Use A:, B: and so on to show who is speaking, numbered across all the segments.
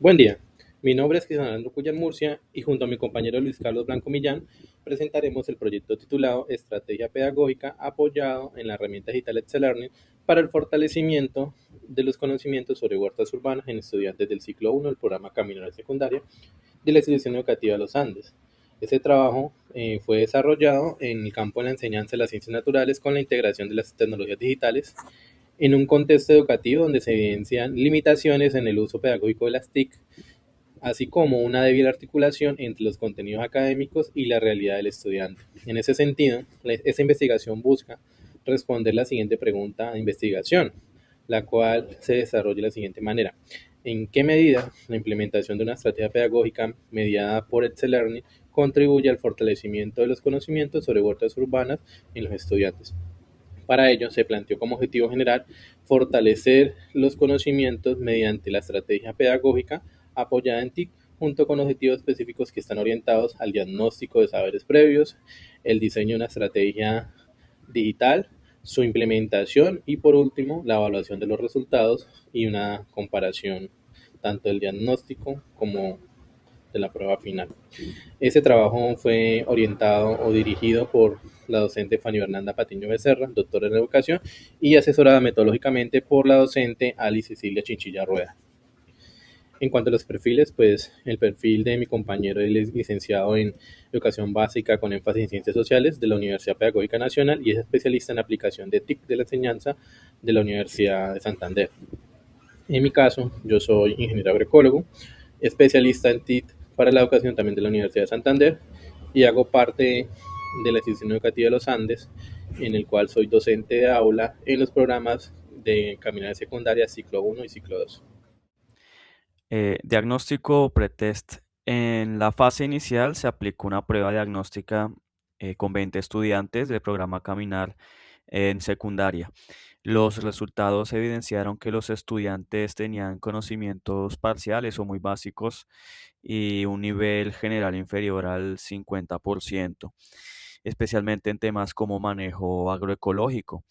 A: Buen día, mi nombre es Cristian Alejandro Cuyán Murcia y junto a mi compañero Luis Carlos Blanco Millán presentaremos el proyecto titulado Estrategia Pedagógica apoyado en la herramienta digital Excel Learning para el fortalecimiento de los conocimientos sobre huertas urbanas en estudiantes del ciclo 1 del programa Camino a la Secundaria de la institución educativa Los Andes. Este trabajo fue desarrollado en el campo de la enseñanza de las ciencias naturales con la integración de las tecnologías digitales en un contexto educativo donde se evidencian limitaciones en el uso pedagógico de las TIC, así como una débil articulación entre los contenidos académicos y la realidad del estudiante. En ese sentido, esta investigación busca responder la siguiente pregunta de investigación, la cual se desarrolla de la siguiente manera. ¿En qué medida la implementación de una estrategia pedagógica mediada por Excel Learning contribuye al fortalecimiento de los conocimientos sobre huertas urbanas en los estudiantes? Para ello, se planteó como objetivo general fortalecer los conocimientos mediante la estrategia pedagógica apoyada en TIC, junto con objetivos específicos que están orientados al diagnóstico de saberes previos, el diseño de una estrategia digital, su implementación y por último la evaluación de los resultados y una comparación tanto del diagnóstico como de la prueba final. Ese trabajo fue orientado o dirigido por la docente Fanny Fernanda Patiño Becerra, doctora en educación, y asesorada metodológicamente por la docente Alice Cecilia Chinchilla Rueda. En cuanto a los perfiles, pues el perfil de mi compañero es licenciado en Educación Básica con énfasis en Ciencias Sociales de la Universidad Pedagógica Nacional y es especialista en aplicación de TIC de la enseñanza de la Universidad de Santander. En mi caso, yo soy ingeniero agroecólogo, especialista en TIC para la educación también de la Universidad de Santander y hago parte de la institución educativa de los Andes, en el cual soy docente de aula en los programas de caminata secundaria ciclo 1 y ciclo 2.
B: Diagnóstico pretest. En la fase inicial se aplicó una prueba diagnóstica con 20 estudiantes del programa Caminar en secundaria. Los resultados evidenciaron que los estudiantes tenían conocimientos parciales o muy básicos y un nivel general inferior al 50%, especialmente en temas como manejo agroecológico,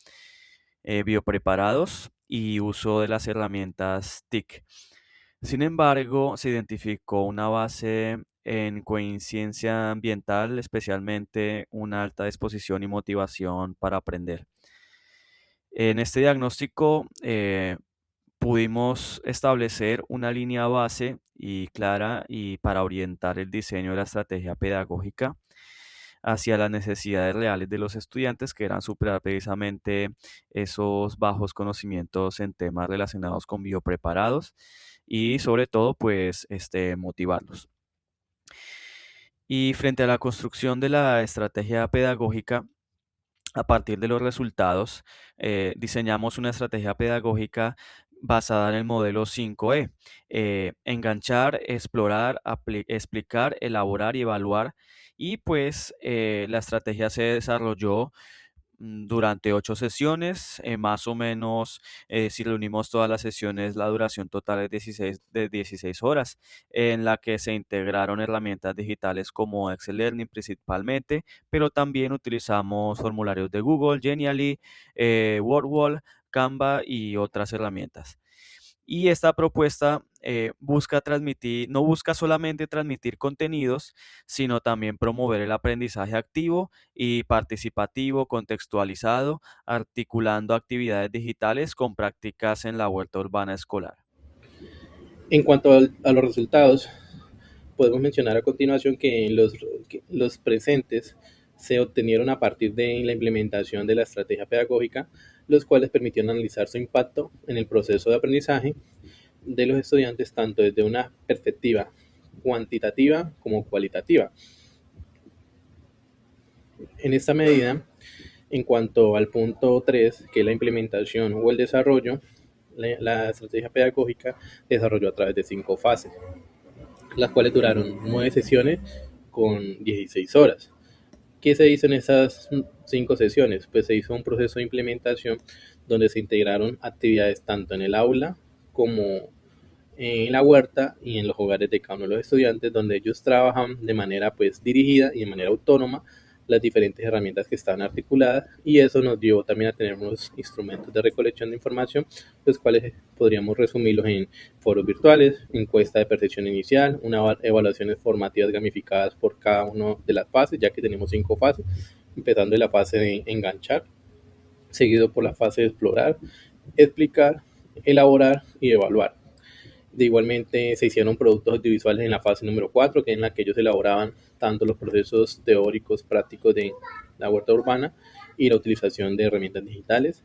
B: biopreparados y uso de las herramientas TIC. Sin embargo, se identificó una base en coincidencia ambiental, especialmente una alta disposición y motivación para aprender. En este diagnóstico pudimos establecer una línea base y clara y para orientar el diseño de la estrategia pedagógica hacia las necesidades reales de los estudiantes, que eran superar precisamente esos bajos conocimientos en temas relacionados con biopreparados y sobre todo, pues, motivarlos. Y frente a la construcción de la estrategia pedagógica, a partir de los resultados, diseñamos una estrategia pedagógica basada en el modelo 5E. Enganchar, explorar, explicar, elaborar y evaluar. Y pues la estrategia se desarrolló durante 8 sesiones, más o menos, si reunimos todas las sesiones, la duración total es 16 horas, en la que se integraron herramientas digitales como Excel Learning principalmente, pero también utilizamos formularios de Google, Genially, WordWall, Canva y otras herramientas. Y esta propuesta busca transmitir, no busca solamente transmitir contenidos, sino también promover el aprendizaje activo y participativo, contextualizado, articulando actividades digitales con prácticas en la huerta urbana escolar.
A: En cuanto a los resultados, podemos mencionar a continuación que los presentes se obtenieron a partir de la implementación de la estrategia pedagógica, los cuales permitieron analizar su impacto en el proceso de aprendizaje de los estudiantes tanto desde una perspectiva cuantitativa como cualitativa. En esta medida, en cuanto al punto 3, que es la implementación o el desarrollo, la estrategia pedagógica desarrolló a través de 5 fases, las cuales duraron 9 sesiones con 16 horas. ¿Qué se hizo en esas 5 sesiones? Pues se hizo un proceso de implementación donde se integraron actividades tanto en el aula como en la huerta y en los hogares de cada uno de los estudiantes, donde ellos trabajan de manera pues dirigida y de manera autónoma las diferentes herramientas que estaban articuladas, y eso nos dio también a tener unos instrumentos de recolección de información, los cuales podríamos resumirlos en foros virtuales, encuesta de percepción inicial, unas evaluaciones formativas gamificadas por cada una de las fases, ya que tenemos 5 fases, empezando de la fase de enganchar, seguido por la fase de explorar, explicar, elaborar y evaluar. De igualmente se hicieron productos audiovisuales en la fase número 4, que es en la que ellos elaboraban tanto los procesos teóricos, prácticos de la huerta urbana y la utilización de herramientas digitales.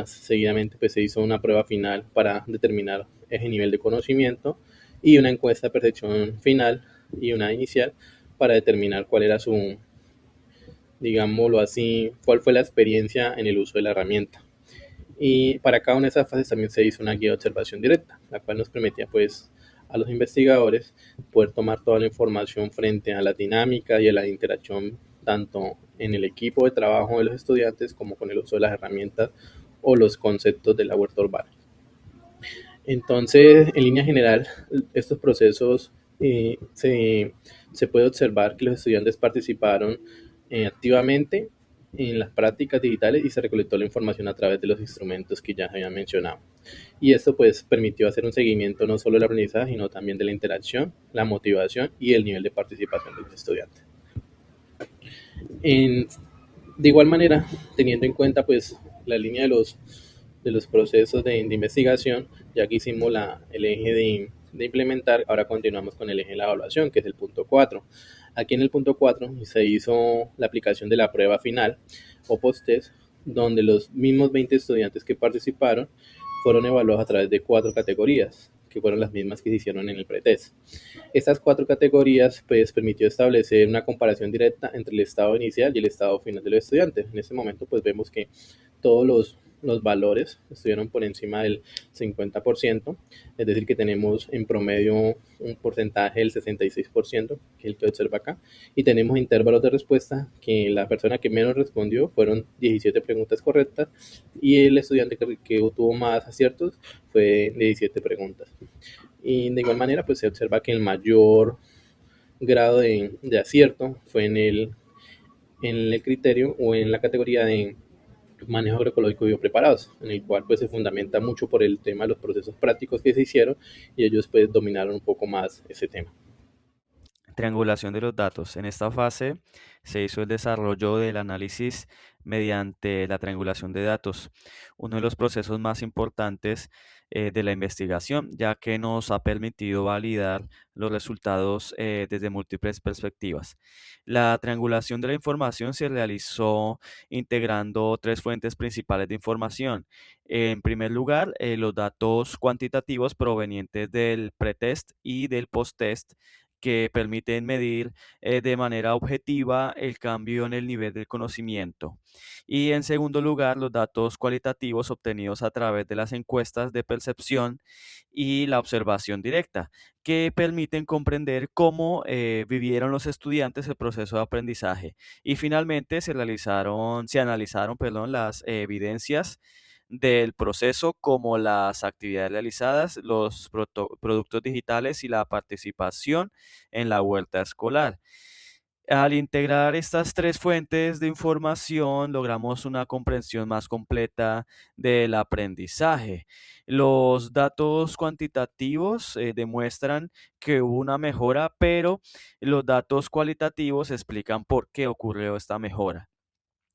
A: Seguidamente pues, se hizo una prueba final para determinar ese nivel de conocimiento y una encuesta de percepción final y una inicial para determinar cuál era su, digámoslo así, cuál fue la experiencia en el uso de la herramienta. Y para cada una de esas fases también se hizo una guía de observación directa, la cual nos permitía pues a los investigadores poder tomar toda la información frente a la dinámica y a la interacción tanto en el equipo de trabajo de los estudiantes como con el uso de las herramientas o los conceptos de la huerta urbana. Entonces, en línea general, estos procesos se puede observar que los estudiantes participaron activamente en las prácticas digitales y se recolectó la información a través de los instrumentos que ya había mencionado. Y esto pues permitió hacer un seguimiento no solo del aprendizaje, sino también de la interacción, la motivación y el nivel de participación de los estudiantes. En, de igual manera, teniendo en cuenta pues la línea de los procesos de investigación, ya que hicimos el eje de implementar, ahora continuamos con el eje de la evaluación, que es el punto 4. Aquí en el punto 4 se hizo la aplicación de la prueba final o post-test, donde los mismos 20 estudiantes que participaron fueron evaluados a través de 4 categorías, que fueron las mismas que se hicieron en el pretest. Estas 4 categorías pues permitió establecer una comparación directa entre el estado inicial y el estado final de los estudiantes. En este momento pues vemos que todos los valores estuvieron por encima del 50%, es decir, que tenemos en promedio un porcentaje del 66%, que es el que observa acá, y tenemos intervalos de respuesta que la persona que menos respondió fueron 17 preguntas correctas y el estudiante que tuvo más aciertos fue de 17 preguntas. Y de igual manera, pues se observa que el mayor grado de acierto fue en el criterio o en la categoría de manejo agroecológico y biopreparados, en el cual pues se fundamenta mucho por el tema de los procesos prácticos que se hicieron y ellos pues dominaron un poco más ese tema.
B: Triangulación de los datos. En esta fase se hizo el desarrollo del análisis mediante la triangulación de datos, uno de los procesos más importantes de la investigación, ya que nos ha permitido validar los resultados desde múltiples perspectivas. La triangulación de la información se realizó integrando 3 fuentes principales de información. En primer lugar, los datos cuantitativos provenientes del pretest y del posttest que permiten medir de manera objetiva el cambio en el nivel del conocimiento. Y en segundo lugar, los datos cualitativos obtenidos a través de las encuestas de percepción y la observación directa, que permiten comprender cómo vivieron los estudiantes el proceso de aprendizaje. Y finalmente se analizaron, perdón, las evidencias del proceso como las actividades realizadas, los productos digitales y la participación en la huerta escolar. Al integrar estas 3 fuentes de información, logramos una comprensión más completa del aprendizaje. Los datos cuantitativos demuestran que hubo una mejora, pero los datos cualitativos explican por qué ocurrió esta mejora,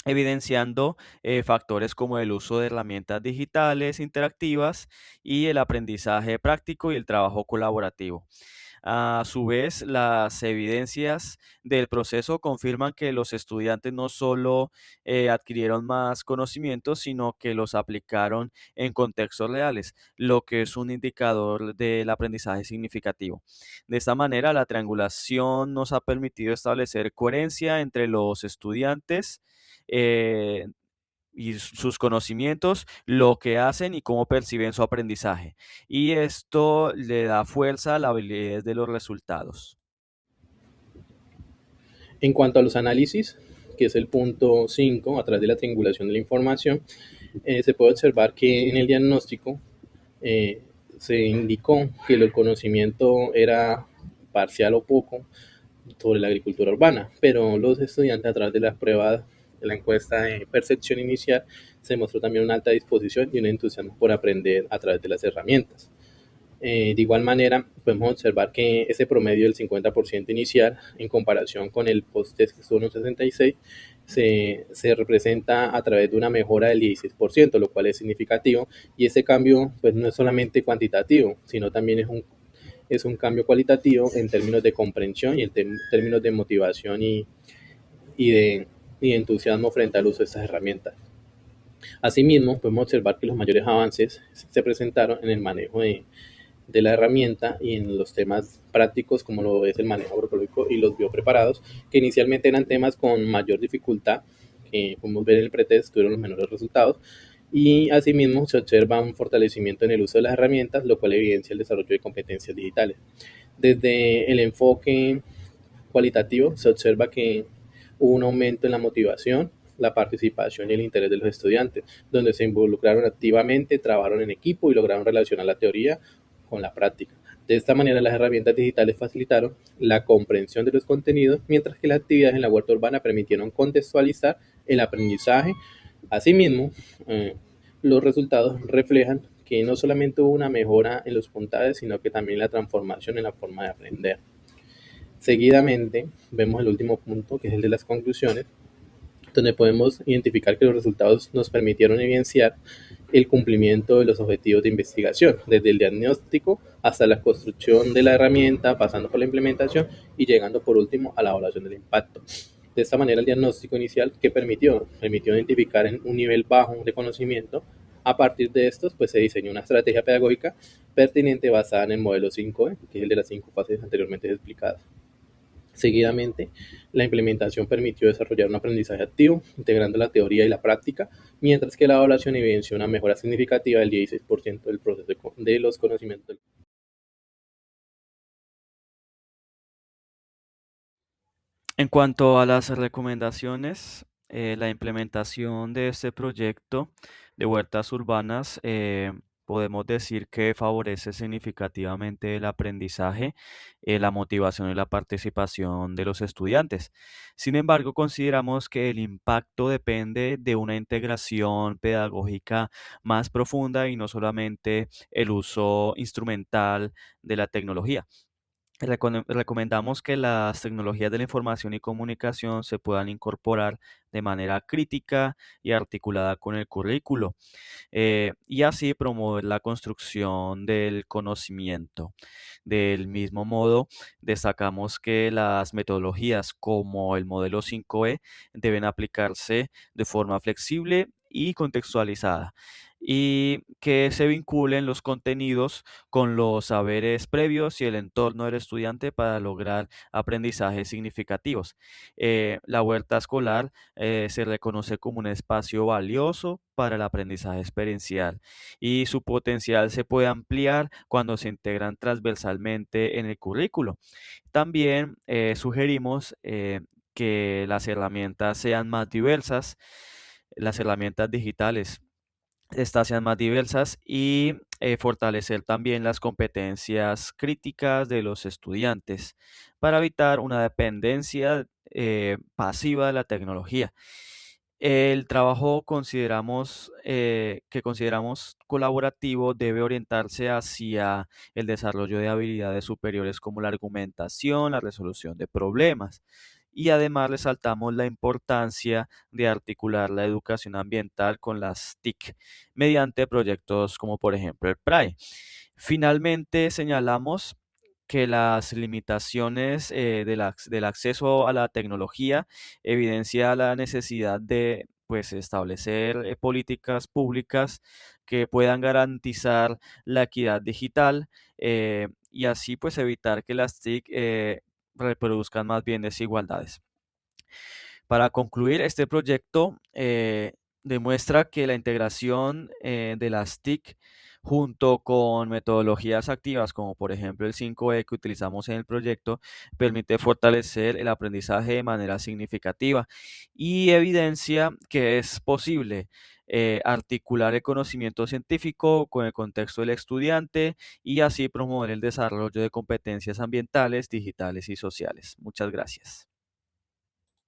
B: evidenciando factores como el uso de herramientas digitales interactivas y el aprendizaje práctico y el trabajo colaborativo. A su vez, las evidencias del proceso confirman que los estudiantes no solo adquirieron más conocimientos, sino que los aplicaron en contextos reales, lo que es un indicador del aprendizaje significativo. De esta manera, la triangulación nos ha permitido establecer coherencia entre los estudiantes eh, y sus conocimientos, lo que hacen y cómo perciben su aprendizaje. Y esto le da fuerza a la validez de los resultados.
A: En cuanto a los análisis, que es el punto 5, a través de la triangulación de la información, se puede observar que en el diagnóstico eh, se indicó que el conocimiento era parcial o poco sobre la agricultura urbana, pero los estudiantes a través de las pruebas de la encuesta de percepción inicial se mostró también una alta disposición y un entusiasmo por aprender a través de las herramientas. De igual manera, podemos observar que ese promedio del 50% inicial, en comparación con el post-test que estuvo en un 66%, se representa a través de una mejora del 16%, lo cual es significativo. Y ese cambio pues, no es solamente cuantitativo, sino también es un cambio cualitativo en términos de comprensión y en términos de motivación y de, y de entusiasmo frente al uso de estas herramientas. Asimismo, podemos observar que los mayores avances se presentaron en el manejo de la herramienta y en los temas prácticos como lo es el manejo agroecológico y los biopreparados, que inicialmente eran temas con mayor dificultad, que podemos ver en el pretest tuvieron los menores resultados, y asimismo se observa un fortalecimiento en el uso de las herramientas, lo cual evidencia el desarrollo de competencias digitales. Desde el enfoque cualitativo se observa que hubo un aumento en la motivación, la participación y el interés de los estudiantes, donde se involucraron activamente, trabajaron en equipo y lograron relacionar la teoría con la práctica. De esta manera, las herramientas digitales facilitaron la comprensión de los contenidos, mientras que las actividades en la huerta urbana permitieron contextualizar el aprendizaje. Asimismo, los resultados reflejan que no solamente hubo una mejora en los puntajes, sino que también la transformación en la forma de aprender. Seguidamente, vemos el último punto, que es el de las conclusiones, donde podemos identificar que los resultados nos permitieron evidenciar el cumplimiento de los objetivos de investigación, desde el diagnóstico hasta la construcción de la herramienta, pasando por la implementación y llegando por último a la evaluación del impacto. De esta manera, el diagnóstico inicial que permitió identificar en un nivel bajo de conocimiento. A partir de estos, pues se diseñó una estrategia pedagógica pertinente basada en el modelo 5E, que es el de las 5 fases anteriormente explicadas. Seguidamente, la implementación permitió desarrollar un aprendizaje activo, integrando la teoría y la práctica, mientras que la evaluación evidenció una mejora significativa del 16% del proceso de los conocimientos.
B: En cuanto a las recomendaciones, la implementación de este proyecto de huertas urbanas, podemos decir que favorece significativamente el aprendizaje, la motivación y la participación de los estudiantes. Sin embargo, consideramos que el impacto depende de una integración pedagógica más profunda y no solamente el uso instrumental de la tecnología. Recomendamos que las tecnologías de la información y comunicación se puedan incorporar de manera crítica y articulada con el currículo, y así promover la construcción del conocimiento. Del mismo modo, destacamos que las metodologías como el modelo 5E deben aplicarse de forma flexible y contextualizada, y que se vinculen los contenidos con los saberes previos y el entorno del estudiante para lograr aprendizajes significativos. La huerta escolar se reconoce como un espacio valioso para el aprendizaje experiencial, y su potencial se puede ampliar cuando se integran transversalmente en el currículo. También sugerimos que las herramientas sean más diversas, las herramientas digitales estas sean más diversas, y fortalecer también las competencias críticas de los estudiantes para evitar una dependencia pasiva de la tecnología. El trabajo que consideramos colaborativo debe orientarse hacia el desarrollo de habilidades superiores como la argumentación, la resolución de problemas. Y además resaltamos la importancia de articular la educación ambiental con las TIC mediante proyectos como por ejemplo el PRAE. Finalmente, señalamos que las limitaciones del acceso a la tecnología evidencia la necesidad de pues, establecer políticas públicas que puedan garantizar la equidad digital, y así pues evitar que las TIC reproduzcan más bien desigualdades. Para concluir, este proyecto demuestra que la integración de las TIC junto con metodologías activas como por ejemplo el 5E que utilizamos en el proyecto, permite fortalecer el aprendizaje de manera significativa y evidencia que es posible articular el conocimiento científico con el contexto del estudiante y así promover el desarrollo de competencias ambientales, digitales y sociales. Muchas gracias.